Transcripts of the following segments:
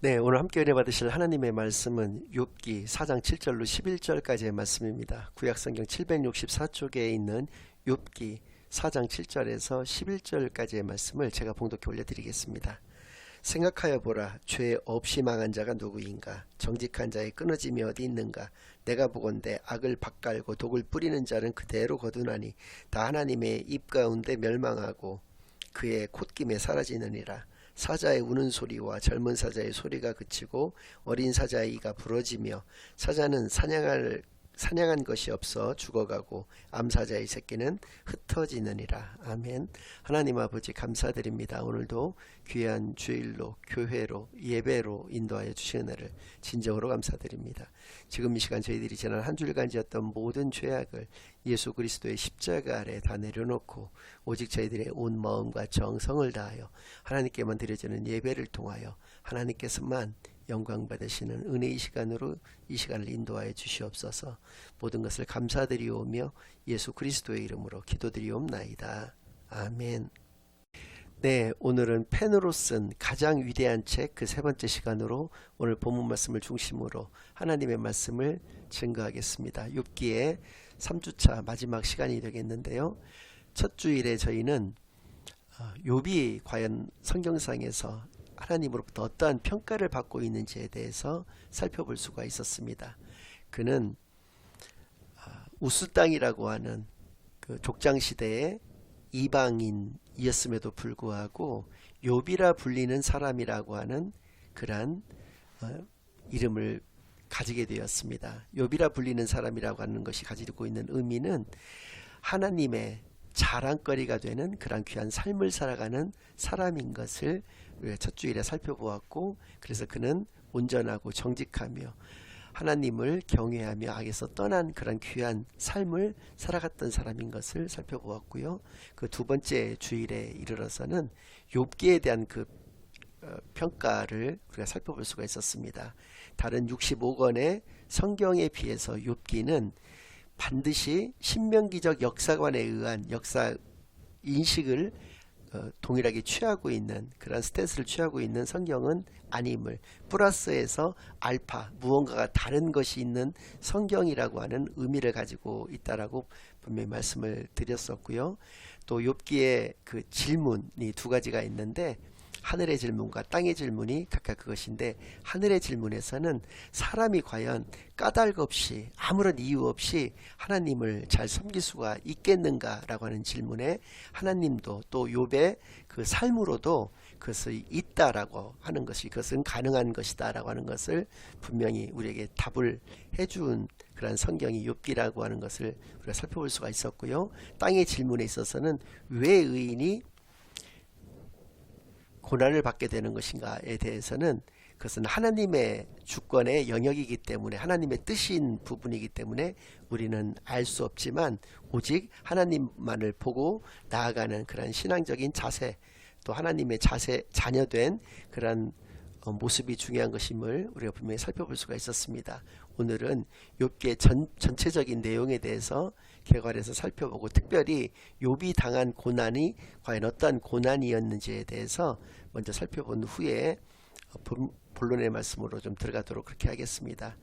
네, 오늘 함께 은혜 받으실 하나님의 말씀은 욥기 4장 7절로 11절까지의 말씀입니다. 구약성경 764쪽에 있는 욥기 4장 7절에서 11절까지의 말씀을 제가 봉독해 올려드리겠습니다. 생각하여 보라, 죄 없이 망한 자가 누구인가? 정직한 자의 끊어짐이 어디 있는가? 내가 보건대 악을 밭갈고 독을 뿌리는 자는 그대로 거두나니 다 하나님의 입 가운데 멸망하고 그의 콧김에 사라지느니라. 사자의 우는 소리와 젊은 사자의 소리가 그치고 어린 사자의 이가 부러지며 사자는 사냥한 것이 없어 죽어가고 암사자의 새끼는 흩어지느니라. 아멘. 하나님 아버지 감사드립니다. 오늘도 귀한 주일로 교회로 예배로 인도하여 주신 은혜를 진정으로 감사드립니다. 지금 이 시간 저희들이 지난 한 주일간 지었던 모든 죄악을 예수 그리스도의 십자가 아래 다 내려놓고 오직 저희들의 온 마음과 정성을 다하여 하나님께만 드려지는 예배를 통하여 하나님께서만 영광 받으시는 은혜의 시간으로 이 시간을 인도하여 주시옵소서. 모든 것을 감사드리오며 예수 그리스도의 이름으로 기도드리옵나이다. 아멘. 네, 오늘은 펜으로 쓴 가장 위대한 책 그 세 번째 시간으로 오늘 본문 말씀을 중심으로 하나님의 말씀을 증거하겠습니다. 욥기의 3주차 마지막 시간이 되겠는데요. 첫 주일에 저희는 욥이 과연 성경상에서 하나님으로부터 어떠한 평가를 받고 있는지에 대해서 살펴볼 수가 있었습니다. 그는 우스 땅이라고 하는 그 족장시대의 이방인이었음에도 불구하고 욥이라 불리는 사람이라고 하는 그러한 이름을 가지게 되었습니다. 욥이라 불리는 사람이라고 하는 것이 가지고 있는 의미는 하나님의 자랑거리가 되는 그런 귀한 삶을 살아가는 사람인 것을 우리가 첫 주일에 살펴보았고, 그래서 그는 온전하고 정직하며 하나님을 경외하며 악에서 떠난 그런 귀한 삶을 살아갔던 사람인 것을 살펴보았고요. 그 두 번째 주일에 이르러서는 욥기에 대한 그 평가를 우리가 살펴볼 수가 있었습니다. 다른 65권의 성경에 비해서 욥기는 반드시 신명기적 역사관에 의한 역사 인식을 동일하게 취하고 있는 그런 스탠스를 취하고 있는 성경은 아님을 플러스에서 알파 무언가가 다른 것이 있는 성경이라고 하는 의미를 가지고 있다라고 분명히 말씀을 드렸었고요. 또 욥기의 그 질문이 두 가지가 있는데 하늘의 질문과 땅의 질문이 각각 그것인데, 하늘의 질문에서는 사람이 과연 까닭 없이 아무런 이유 없이 하나님을 잘 섬길 수가 있겠는가라고 하는 질문에 하나님도 또 욥의 그 삶으로도 그것이 있다라고 하는 것이, 그것은 가능한 것이다 라고 하는 것을 분명히 우리에게 답을 해준 그런 성경이 욥기라고 하는 것을 우리가 살펴볼 수가 있었고요. 땅의 질문에 있어서는 왜 의인이 고난을 받게 되는 것인가에 대해서는 그것은 하나님의 주권의 영역이기 때문에, 하나님의 뜻인 부분이기 때문에 우리는 알 수 없지만 오직 하나님만을 보고 나아가는 그런 신앙적인 자세, 또 하나님의 자녀된 그런 모습이 중요한 것임을 우리가 분명히 살펴볼 수가 있었습니다. 오늘은 욥기의 전체적인 내용에 대해서 개괄해서 살펴보고, 특별히 욥이 당한 고난이 과연 어떠한 고난이었는지에 대해서 먼저 살펴본 후에 본론의 말씀으로 좀 들어가도록 그렇게 하겠습니다.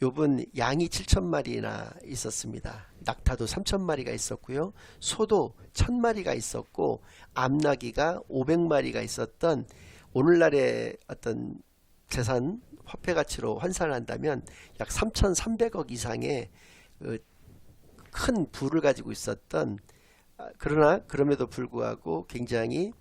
욥은 양이 7,000마리나 있었습니다. 낙타도 3,000마리가 있었고요. 소도 1,000마리가 있었고, 암나귀가 500마리가 있었던, 오늘날의 어떤 재산 화폐 가치로 환산한다면 약 3,300억 이상의 큰 부를 가지고 있었던, 그러나 그럼에도 불구하고 굉장히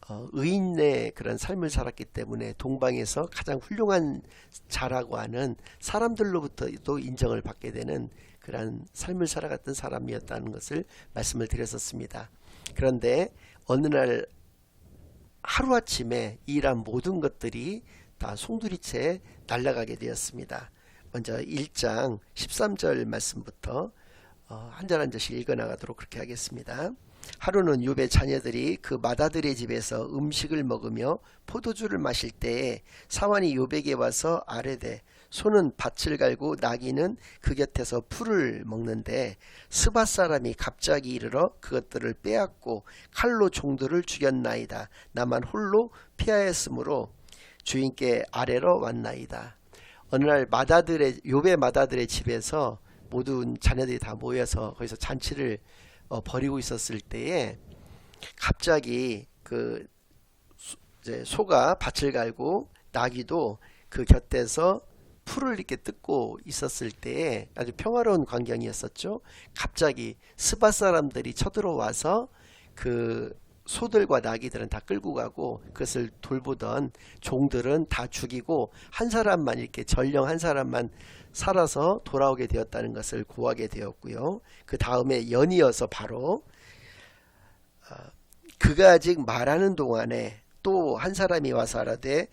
의인의 그런 삶을 살았기 때문에 동방에서 가장 훌륭한 자라고 하는 사람들로부터도 인정을 받게 되는 그런 삶을 살아갔던 사람이었다는 것을 말씀을 드렸었습니다. 그런데 어느 날 하루아침에 이러한 모든 것들이 다 송두리째 날아가게 되었습니다. 먼저 1장 13절 말씀부터 한 절 한 절씩 읽어나가도록 그렇게 하겠습니다. 하루는 욥의 자녀들이 그 맏아들의 집에서 음식을 먹으며 포도주를 마실 때에 사환이 욥에게 와서 아뢰되, 소는 밭을 갈고 나귀는 그 곁에서 풀을 먹는데 스바 사람이 갑자기 이르러 그것들을 빼앗고 칼로 종들을 죽였나이다. 나만 홀로 피하였으므로 주인께 아뢰러 왔나이다. 어느 날 욥의 마다들의 집에서 모든 자녀들이 다 모여서 거기서 잔치를 벌이고 있었을 때에 갑자기 이제 소가 밭을 갈고 나귀도 그 곁에서 풀을 이렇게 뜯고 있었을 때에 아주 평화로운 광경이었었죠. 갑자기 스바 사람들이 쳐들어와서 그 소들과 나귀들은 다 끌고 가고 그것을 돌보던 종들은 다 죽이고 한 사람만 이렇게 전령 한 사람만 살아서 돌아오게 되었다는 것을 고하게 되었고요. 그 다음에 연이어서 바로 그가 아직 말하는 동안에 또 한 사람이 와서 하라되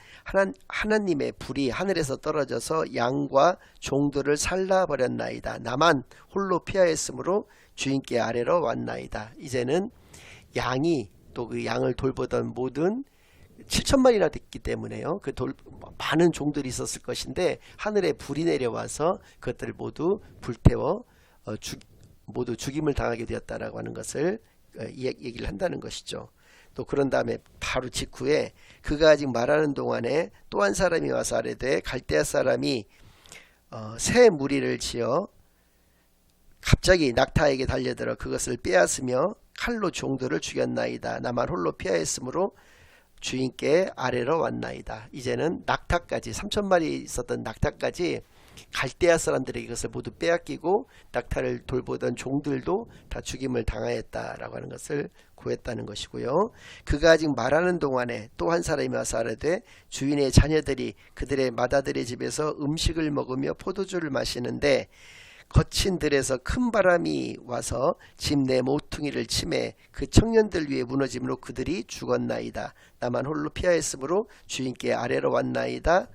하나님의 불이 하늘에서 떨어져서 양과 종들을 살라버렸나이다. 나만 홀로 피하였으므로 주인께 아뢰러 왔나이다. 이제는 양이 또 그 양을 돌보던 모든 7천마리나 됐기 때문에요. 많은 종들이 있었을 것인데 하늘에 불이 내려와서 그것들을 모두 불태워 모두 죽임을 당하게 되었다라고 하는 것을 얘기를 한다는 것이죠. 또 그런 다음에 바로 직후에 그가 아직 말하는 동안에 또 한 사람이 와서 아뢰되 갈대아 사람이 새 무리를 지어 갑자기 낙타에게 달려들어 그것을 빼앗으며 칼로 종들을 죽였나이다. 나만 홀로 피하였으므로 주인께 아뢰러 왔나이다. 이제는 낙타까지 3천마리 있었던 낙타까지 갈대아 사람들에게 이것을 모두 빼앗기고 낙타를 돌보던 종들도 다 죽임을 당하였다라고 하는 것을 구했다는 것이고요. 그가 아직 말하는 동안에 또 한 사람이 와서 아뢰되 주인의 자녀들이 그들의 마다들의 집에서 음식을 먹으며 포도주를 마시는데 거친 들에서 큰 바람이 와서 집 내 모퉁이를 치매 그 청년들 위에 무너짐으로 그들이 죽었나이다. 나만 홀로 피하였으므로 주인께 아뢰러 왔나이다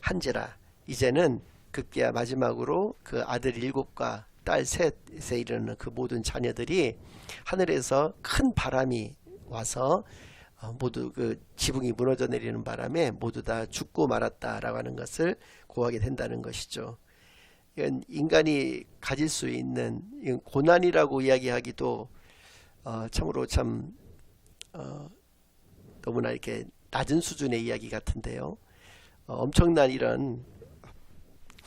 한지라. 이제는 급기야 마지막으로 그 아들 7과 딸 3에 이르는 그 모든 자녀들이 하늘에서 큰 바람이 와서 모두 그 지붕이 무너져 내리는 바람에 모두 다 죽고 말았다라고 하는 것을 고하게 된다는 것이죠. 이건 인간이 가질 수 있는 고난이라고 이야기하기도 참으로 참 너무나 이렇게 낮은 수준의 이야기 같은데요. 엄청난 이런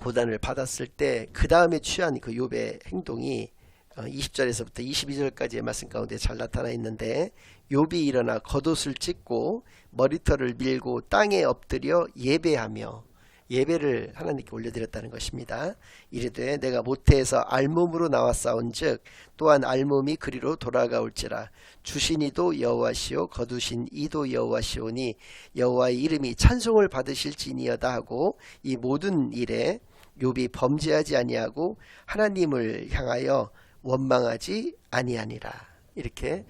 고난을 받았을 때 그 다음에 취한 그 욥의 행동이 20절에서부터 22절까지의 말씀 가운데 잘 나타나 있는데 욥이 일어나 겉옷을 찢고 머리털을 밀고 땅에 엎드려 예배하며 예배를 하나님께 올려드렸다는 것입니다. 이르되 내가 모태에서 알몸으로 나왔사온즉 또한 알몸이 그리로 돌아가올지라. 주신 이도 여호와시오 거두신 이도 여호와시오니 여호와의 이름이 찬송을 받으실지니어다 하고 이 모든 일에 욥이 범죄하지 아니하고 하나님을 향하여 원망하지 아니하니라. 이렇게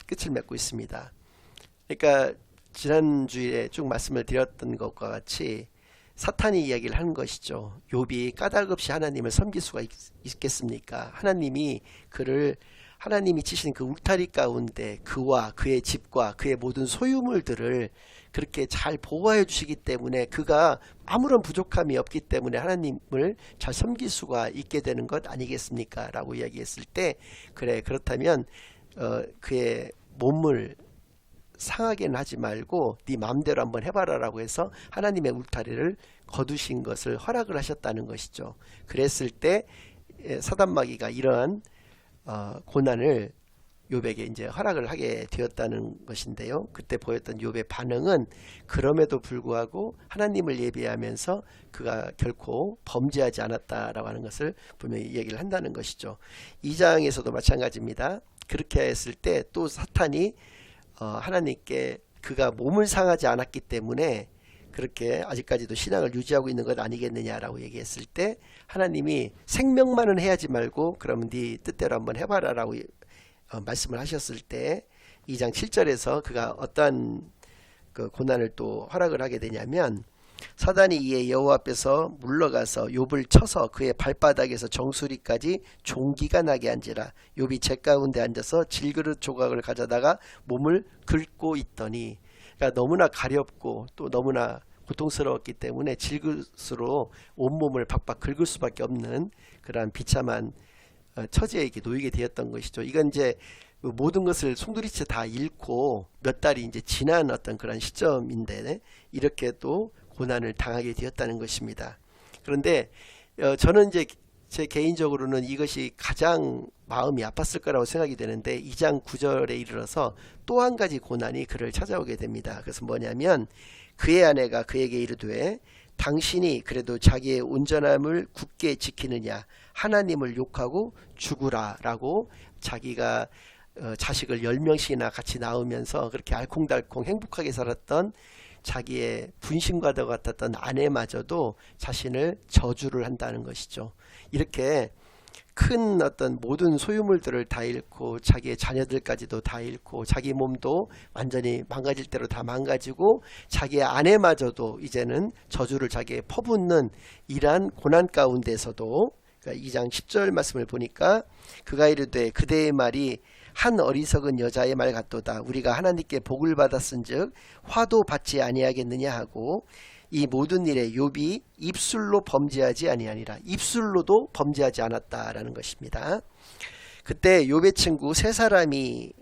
끝을 맺고 있습니다. 그러니까 지난주에 쭉 말씀을 드렸던 것과 같이 사탄이 이야기를 하는 것이죠. 욥이 까닭없이 하나님을 섬길 수가 있겠습니까? 하나님이 치신 그 울타리 가운데 그와 그의 집과 그의 모든 소유물들을 그렇게 잘 보호해 주시기 때문에 그가 아무런 부족함이 없기 때문에 하나님을 잘 섬길 수가 있게 되는 것 아니겠습니까? 라고 이야기했을 때 그래 그렇다면 그의 몸을 상하게는 하지 말고 네 마음대로 한번 해봐라 라고 해서 하나님의 울타리를 거두신 것을 허락을 하셨다는 것이죠. 그랬을 때 사단마귀가 이러한 고난을 욥에게 이제 허락을 하게 되었다는 것인데요. 그때 보였던 욥의 반응은 그럼에도 불구하고 하나님을 예배하면서 그가 결코 범죄하지 않았다라고 하는 것을 분명히 얘기를 한다는 것이죠. 2장에서도 마찬가지입니다. 그렇게 했을 때 또 사탄이 하나님께 그가 몸을 상하지 않았기 때문에 그렇게 아직까지도 신앙을 유지하고 있는 것 아니겠느냐라고 얘기했을 때 하나님이 생명만은 해야지 말고 그러면 네 뜻대로 한번 해봐라 라고 말씀을 하셨을 때 2장 7절에서 그가 어떠한 그 고난을 또 허락을 하게 되냐면 사단이 이에 여호와 앞에서 물러가서 욥을 쳐서 그의 발바닥에서 정수리까지 종기가 나게 한지라. 욥이 재 가운데 앉아서 질그릇 조각을 가져다가 몸을 긁고 있더니, 그러니까 너무나 가렵고 또 너무나 고통스러웠기 때문에 질그릇으로 온몸을 박박 긁을 수밖에 없는 그러한 비참한 처지에 이렇게 놓이게 되었던 것이죠. 이건 이제 그 모든 것을 송두리째 다 잃고 몇 달이 이제 지난 어떤 그런 시점인데 이렇게 또 고난을 당하게 되었다는 것입니다. 그런데 저는 이제 제 개인적으로는 이것이 가장 마음이 아팠을 거라고 생각이 되는데 2장 9절에 이르러서 또 한 가지 고난이 그를 찾아오게 됩니다. 그래서 뭐냐면 그의 아내가 그에게 이르되 당신이 그래도 자기의 온전함을 굳게 지키느냐 하나님을 욕하고 죽으라 라고 자기가 자식을 10명씩이나 같이 낳으면서 그렇게 알콩달콩 행복하게 살았던 자기의 분신과도 같았던 아내마저도 자신을 저주를 한다는 것이죠. 이렇게 큰 어떤 모든 소유물들을 다 잃고 자기의 자녀들까지도 다 잃고 자기 몸도 완전히 망가질 대로 다 망가지고 자기의 아내마저도 이제는 저주를 자기에 퍼붓는 이러한 고난 가운데서도 그러니까 2장 10절 말씀을 보니까 그가 이르되 그대의 말이 한 어리석은 여자의 말 같도다. 우리가 하나님께 복을 받았은즉 화도 받지 아니하겠느냐 하고 이 모든 일에 욥이 입술로 범죄하지 아니하니라. 입술로도 범죄하지 않았다라는 것입니다. 그때 욥의 친구 세 사람이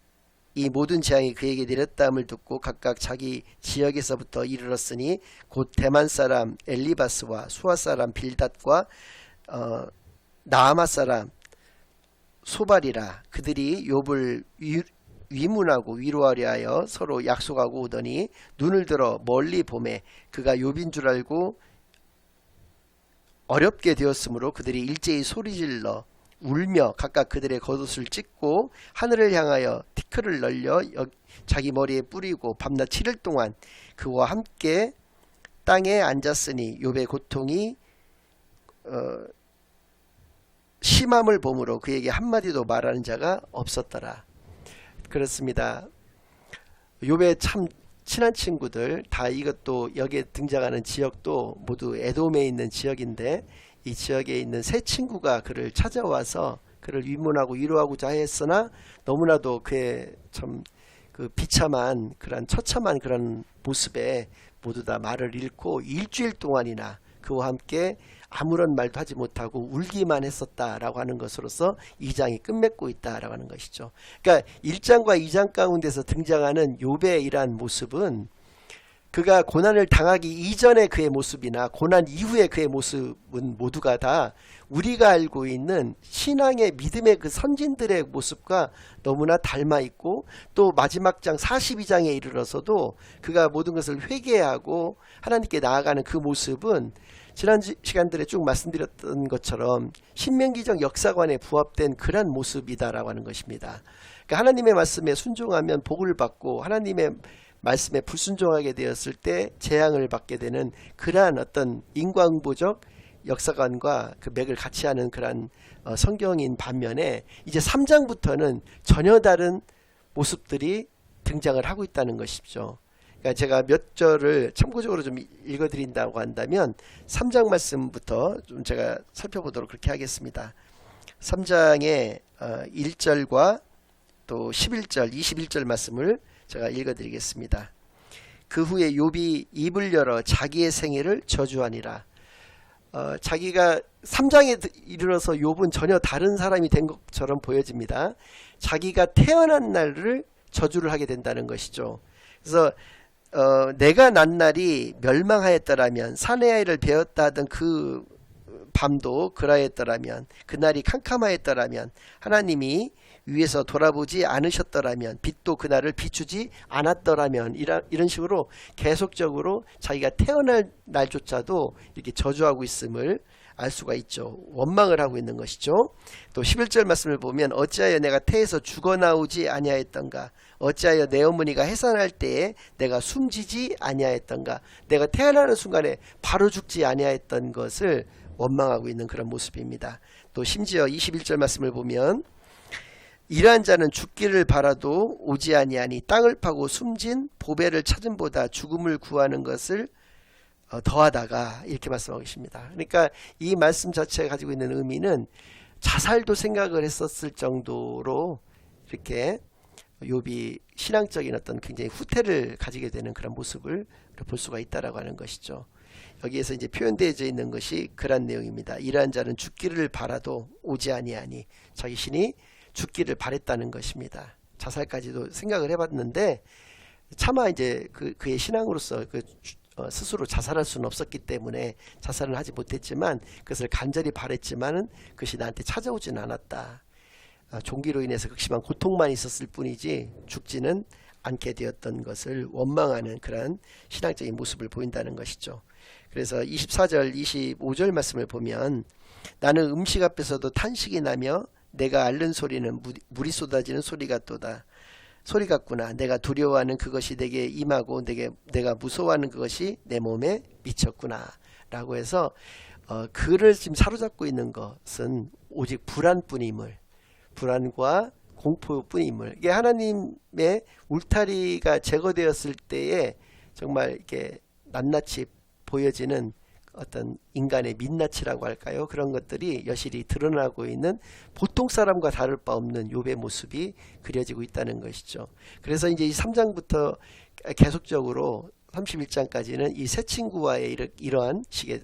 이 모든 재앙이 그에게 내렸다함을 듣고 각각 자기 지역에서부터 이르렀으니 곧 대만 사람 엘리바스와 수아 사람 빌닷과 나아마 사람 소발이라. 그들이 욥을 위문하고 위로하려 하여 서로 약속하고 오더니 눈을 들어 멀리 보매 그가 욥인 줄 알고 어렵게 되었으므로 그들이 일제히 소리질러 울며 각각 그들의 겉옷을 찢고 하늘을 향하여 티끌을 널려 자기 머리에 뿌리고 밤낮 7일 동안 그와 함께 땅에 앉았으니 욥의 고통이 심함을 보므로 그에게 한마디도 말하는 자가 없었더라. 그렇습니다. 욥의 참 친한 친구들 다 이것도 여기에 등장하는 지역도 모두 에돔에 있는 지역인데 이 지역에 있는 세 친구가 그를 찾아와서 그를 위문하고 위로하고자 했으나 너무나도 그의 참 그 비참한 그런 처참한 그런 모습에 모두 다 말을 잃고 일주일 동안이나 그와 함께 아무런 말도 하지 못하고 울기만 했었다라고 하는 것으로서 2장이 끝맺고 있다라고 하는 것이죠. 그러니까 1장과 2장 가운데서 등장하는 욥의 이러한 모습은 그가 고난을 당하기 이전의 그의 모습이나 고난 이후의 그의 모습은 모두가 다 우리가 알고 있는 신앙의 믿음의 그 선진들의 모습과 너무나 닮아 있고 또 마지막 장 42장에 이르러서도 그가 모든 것을 회개하고 하나님께 나아가는 그 모습은 지난 시간들에 쭉 말씀드렸던 것처럼 신명기적 역사관에 부합된 그런 모습이다라고 하는 것입니다. 그러니까 하나님의 말씀에 순종하면 복을 받고 하나님의 말씀에 불순종하게 되었을 때 재앙을 받게 되는 그러한 어떤 인과응보적 역사관과 그 맥을 같이 하는 그러한 성경인 반면에 이제 3장부터는 전혀 다른 모습들이 등장을 하고 있다는 것이죠. 그러니까 제가 몇 절을 참고적으로 좀 읽어드린다고 한다면 3장 말씀부터 좀 제가 살펴보도록 그렇게 하겠습니다. 3장의 1절과 또 11절, 21절 말씀을 제가 읽어드리겠습니다. 그 후에 욥이 입을 열어 자기의 생애를 저주하니라. 자기가 3장에 이르러서 욥은 전혀 다른 사람이 된 것처럼 보여집니다. 자기가 태어난 날을 저주를 하게 된다는 것이죠. 그래서 내가 난 날이 멸망하였더라면 사내 아이를 베었다 하던 그 밤도 그라였더라면 그날이 캄캄하였더라면 하나님이 위에서 돌아보지 않으셨더라면 빛도 그날을 비추지 않았더라면 이런 식으로 계속적으로 자기가 태어날 날조차도 이렇게 저주하고 있음을 알 수가 있죠. 원망을 하고 있는 것이죠. 또 11절 말씀을 보면 어찌하여 내가 태에서 죽어나오지 아니하였던가 어찌하여 내 어머니가 해산할 때에 내가 숨지지 아니하였던가 내가 태어나는 순간에 바로 죽지 아니하였던 것을 원망하고 있는 그런 모습입니다. 또 심지어 21절 말씀을 보면 이러한 자는 죽기를 바라도 오지 아니하니 땅을 파고 숨진 보배를 찾음보다 죽음을 구하는 것을 더하다가 이렇게 말씀하고 계십니다. 그러니까 이 말씀 자체가 가지고 있는 의미는 자살도 생각을 했었을 정도로 이렇게 욥이 신앙적인 어떤 굉장히 후퇴를 가지게 되는 그런 모습을 볼 수가 있다라고 하는 것이죠. 여기에서 이제 표현되어져 있는 것이 그런 내용입니다. 이러한 자는 죽기를 바라도 오지 아니하니 자기 신이 죽기를 바랬다는 것입니다. 자살까지도 생각을 해봤는데 차마 이제 그의 신앙으로서 스스로 자살할 수는 없었기 때문에 자살은 하지 못했지만 그것을 간절히 바랬지만은 그것이 나한테 찾아오지는 않았다. 종기로 인해서 극심한 고통만 있었을 뿐이지 죽지는 않게 되었던 것을 원망하는 그러한 신앙적인 모습을 보인다는 것이죠. 그래서 24절 25절 말씀을 보면 나는 음식 앞에서도 탄식이 나며 내가 앓는 소리는 물이 쏟아지는 소리 같구나. 내가 두려워하는 그것이 내게 임하고 내가 무서워하는 그것이 내 몸에 미쳤구나 라고 해서 그를 지금 사로잡고 있는 것은 오직 불안뿐임을, 불안과 공포뿐임을, 이게 하나님의 울타리가 제거되었을 때에 정말 이렇게 낱낱이 보여지는 어떤 인간의 민낯이라고 할까요? 그런 것들이 여실히 드러나고 있는 보통 사람과 다를 바 없는 욥의 모습이 그려지고 있다는 것이죠. 그래서 이제 이 3장부터 계속적으로 31장까지는 이 세 친구와의 이러한 식의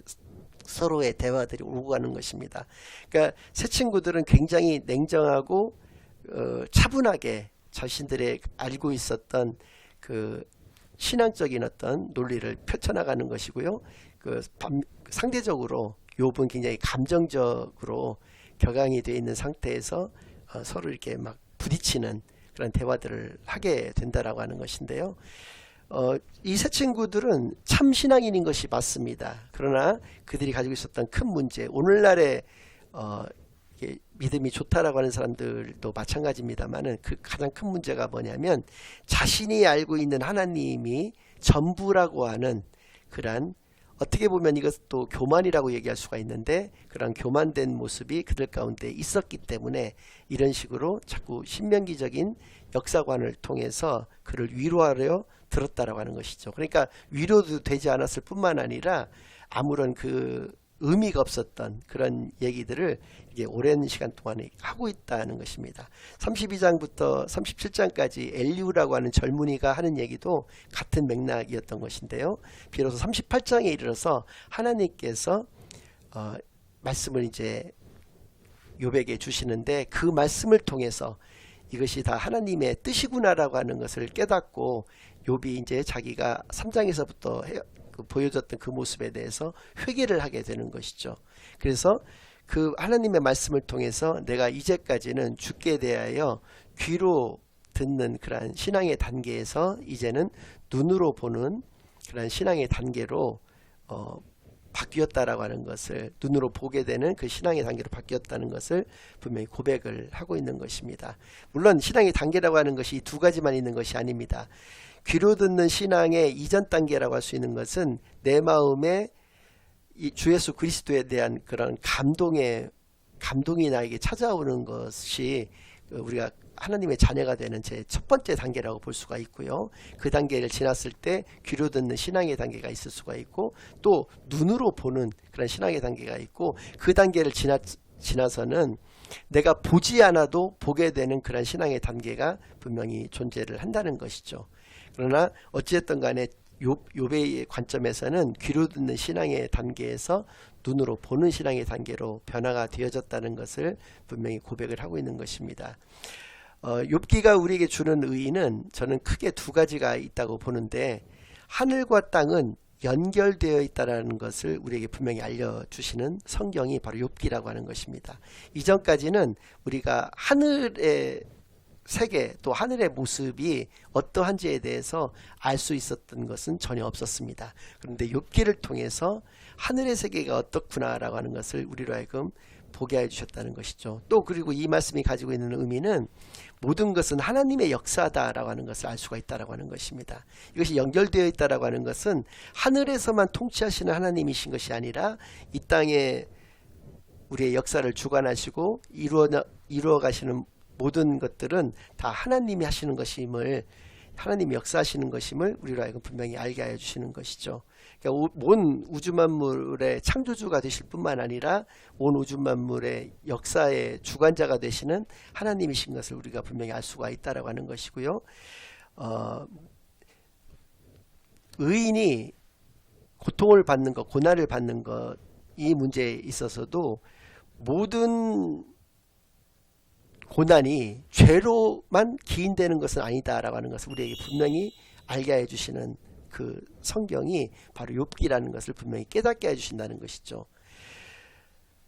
서로의 대화들이 오고 가는 것입니다. 그러니까 세 친구들은 굉장히 냉정하고 차분하게 자신들의 알고 있었던 그 신앙적인 어떤 논리를 펼쳐나가는 것이고요. 상대적으로 욥은 굉장히 감정적으로 격앙이 되어 있는 상태에서 서로 이렇게 막 부딪히는 그런 대화들을 하게 된다라고 하는 것인데요. 이 세 친구들은 참 신앙인인 것이 맞습니다. 그러나 그들이 가지고 있었던 큰 문제, 오늘날의 믿음이 좋다라고 하는 사람들도 마찬가지입니다만은 그 가장 큰 문제가 뭐냐면 자신이 알고 있는 하나님이 전부라고 하는 그러한, 어떻게 보면 이것도 교만이라고 얘기할 수가 있는데 그런 교만된 모습이 그들 가운데 있었기 때문에 이런 식으로 자꾸 신명기적인 역사관을 통해서 그를 위로하려 들었다라고 하는 것이죠. 그러니까 위로도 되지 않았을 뿐만 아니라 아무런 그 의미가 없었던 그런 얘기들을 이게 오랜 시간 동안에 하고 있다는 것입니다. 32장부터 37장까지 엘리후라고 하는 젊은이가 하는 얘기도 같은 맥락이었던 것인데요. 비로소 38장에 이르러서 하나님께서 말씀을 이제 욥에게 주시는데 그 말씀을 통해서 이것이 다 하나님의 뜻이구나라고 하는 것을 깨닫고 욥이 이제 자기가 3장에서부터 보여줬던 그 모습에 대해서 회개를 하게 되는 것이죠. 그래서 그 하나님의 말씀을 통해서 내가 이제까지는 주께 대하여 귀로 듣는 그러한 신앙의 단계에서 이제는 눈으로 보는 그러한 신앙의 단계로 바뀌었다라고 하는 것을, 눈으로 보게 되는 그 신앙의 단계로 바뀌었다는 것을 분명히 고백을 하고 있는 것입니다. 물론 신앙의 단계라고 하는 것이 두 가지만 있는 것이 아닙니다. 귀로 듣는 신앙의 이전 단계라고 할 수 있는 것은 내 마음에 이 주 예수 그리스도에 대한 그런 감동이 나에게 찾아오는 것이 우리가 하나님의 자녀가 되는 제 첫 번째 단계라고 볼 수가 있고요. 그 단계를 지났을 때 귀로 듣는 신앙의 단계가 있을 수가 있고 또 눈으로 보는 그런 신앙의 단계가 있고 그 단계를 지나서는 내가 보지 않아도 보게 되는 그런 신앙의 단계가 분명히 존재를 한다는 것이죠. 그러나 어찌됐든 간에 욥의 관점에서는 귀로 듣는 신앙의 단계에서 눈으로 보는 신앙의 단계로 변화가 되어졌다는 것을 분명히 고백을 하고 있는 것입니다. 욥기가 우리에게 주는 의의는 저는 크게 두 가지가 있다고 보는데, 하늘과 땅은 연결되어 있다는 것을 우리에게 분명히 알려주시는 성경이 바로 욥기라고 하는 것입니다. 이전까지는 우리가 하늘의 세계 또 하늘의 모습이 어떠한지에 대해서 알 수 있었던 것은 전혀 없었습니다. 그런데 욥기를 통해서 하늘의 세계가 어떻구나라고 하는 것을 우리로 하여금 보게 해주셨다는 것이죠. 또 그리고 이 말씀이 가지고 있는 의미는 모든 것은 하나님의 역사다라고 하는 것을 알 수가 있다라고 하는 것입니다. 이것이 연결되어 있다라고 하는 것은 하늘에서만 통치하시는 하나님이신 것이 아니라 이 땅에 우리의 역사를 주관하시고 이루어 가시는 모든 것들은 다 하나님이 하시는 것임을, 하나님이 역사하시는 것임을 우리로 하여금 분명히 알게 하여 주시는 것이죠. 그러니까 온 우주 만물의 창조주가 되실 뿐만 아니라 온 우주 만물의 역사의 주관자가 되시는 하나님이신 것을 우리가 분명히 알 수가 있다라고 하는 것이고요. 의인이 고통을 받는 것, 고난을 받는 것, 이 문제에 있어서도 모든 고난이 죄로만 기인되는 것은 아니다라고 하는 것을 우리에게 분명히 알게 해주시는 그 성경이 바로 욥기라는 것을 분명히 깨닫게 해주신다는 것이죠.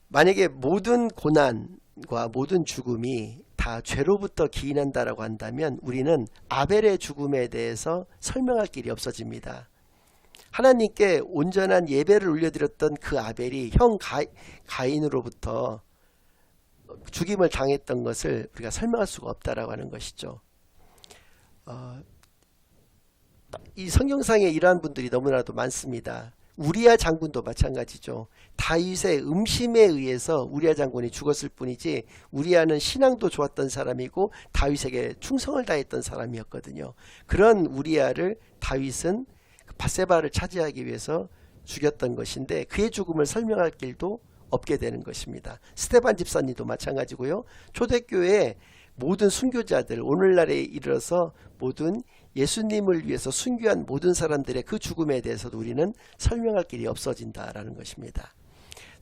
만약에 모든 고난과 모든 죽음이 다 죄로부터 기인한다라고 한다면 우리는 아벨의 죽음에 대해서 설명할 길이 없어집니다. 하나님께 온전한 예배를 올려드렸던 그 아벨이 형 가인으로부터 죽임을 당했던 것을 우리가 설명할 수가 없다라고 하는 것이죠. 이 성경상에 이러한 분들이 너무나도 많습니다. 우리야 장군도 마찬가지죠. 다윗의 음심에 의해서 우리야 장군이 죽었을 뿐이지 우리야는 신앙도 좋았던 사람이고 다윗에게 충성을 다했던 사람이었거든요. 그런 우리야를 다윗은 바세바를 차지하기 위해서 죽였던 것인데 그의 죽음을 설명할 길도 없게 되는 것입니다. 스데반 집사님도 마찬가지고요. 초대교회 모든 순교자들, 오늘날에 이르러서 모든 예수님을 위해서 순교한 모든 사람들의 그 죽음에 대해서도 우리는 설명할 길이 없어진다라는 것입니다.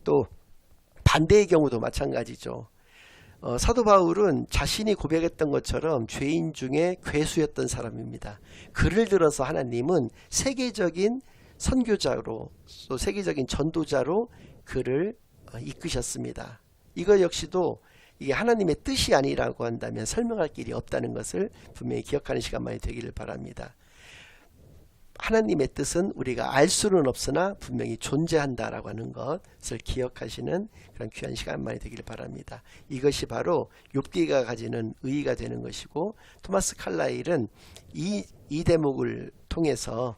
또 반대의 경우도 마찬가지죠. 사도 바울은 자신이 고백했던 것처럼 죄인 중에 괴수였던 사람입니다. 그를 들어서 하나님은 세계적인 선교자로 또 세계적인 전도자로 그를 이끄셨습니다. 이거 역시도 이게 하나님의 뜻이 아니라고 한다면 설명할 길이 없다는 것을 분명히 기억하는 시간만이 되기를 바랍니다. 하나님의 뜻은 우리가 알 수는 없으나 분명히 존재한다라고 하는 것을 기억하시는 그런 귀한 시간만이 되기를 바랍니다. 이것이 바로 욥기가 가지는 의의가 되는 것이고 토마스 칼라일은 이 대목을 통해서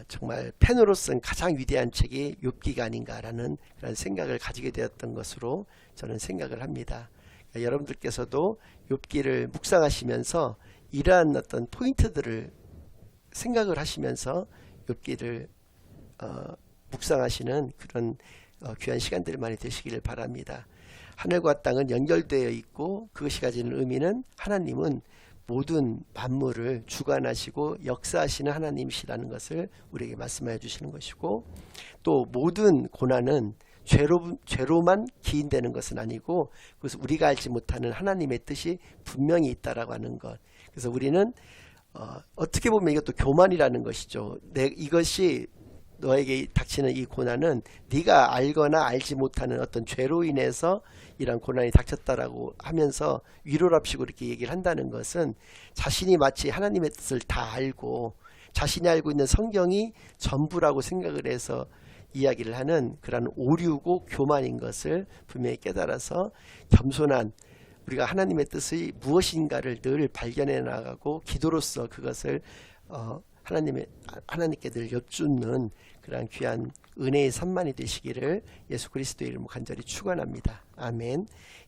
정말 펜으로 쓴 가장 위대한 책이 욥기가 아닌가라는 그런 생각을 가지게 되었던 것으로 저는 생각을 합니다. 그러니까 여러분들께서도 욥기를 묵상하시면서 이러한 어떤 포인트들을 생각을 하시면서 욥기를 묵상하시는 그런 귀한 시간들이 많이 되시기를 바랍니다. 하늘과 땅은 연결되어 있고 그것이 가지는 의미는 하나님은 모든 만물을 주관하시고 역사하시는 하나님이시라는 것을 우리에게 말씀해 주시는 것이고 또 모든 고난은 죄로만 기인되는 것은 아니고 그래서 우리가 알지 못하는 하나님의 뜻이 분명히 있다라고 하는 것. 그래서 우리는 어떻게 보면 이것도 교만이라는 것이죠. 이것이 너에게 닥치는 이 고난은 네가 알거나 알지 못하는 어떤 죄로 인해서 이런 고난이 닥쳤다라고 하면서 위로랍시고 이렇게 얘기를 한다는 것은 자신이 마치 하나님의 뜻을 다 알고 자신이 알고 있는 성경이 전부라고 생각을 해서 이야기를 하는 그런 오류고 교만인 것을 분명히 깨달아서 겸손한 우리가 하나님의 뜻이 무엇인가를 늘 발견해 나가고 기도로서 그것을 하나님께 늘 여쭙는 그러한 귀한 은혜의 산만이 되시기를 예수 그리스도의 이름으로 간절히 축원합니다. 아멘.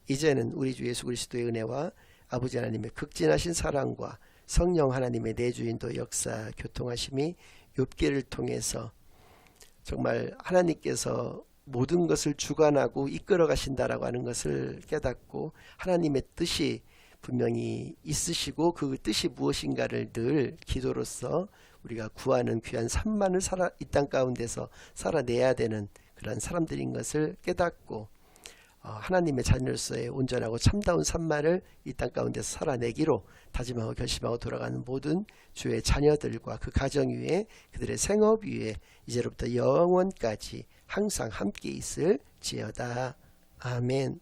이제는 우리 주 예수 그리스도의 은혜와 아버지 하나님의 극진하신 사랑과 성령 하나님의 내주인도 역사 교통하심이 욥기를 통해서 정말 하나님께서 모든 것을 주관하고 이끌어 가신다라고 하는 것을 깨닫고 하나님의 뜻이 분명히 있으시고 그 뜻이 무엇인가를 늘 기도로서 우리가 구하는 귀한 삶만을 이 땅 가운데서 살아내야 되는 그런 사람들인 것을 깨닫고 하나님의 자녀로서의 온전하고 참다운 삶만을 이 땅 가운데서 살아내기로 다짐하고 결심하고 돌아가는 모든 주의 자녀들과 그 가정 위에 그들의 생업 위에 이제로부터 영원까지 항상 함께 있을지어다. 아멘.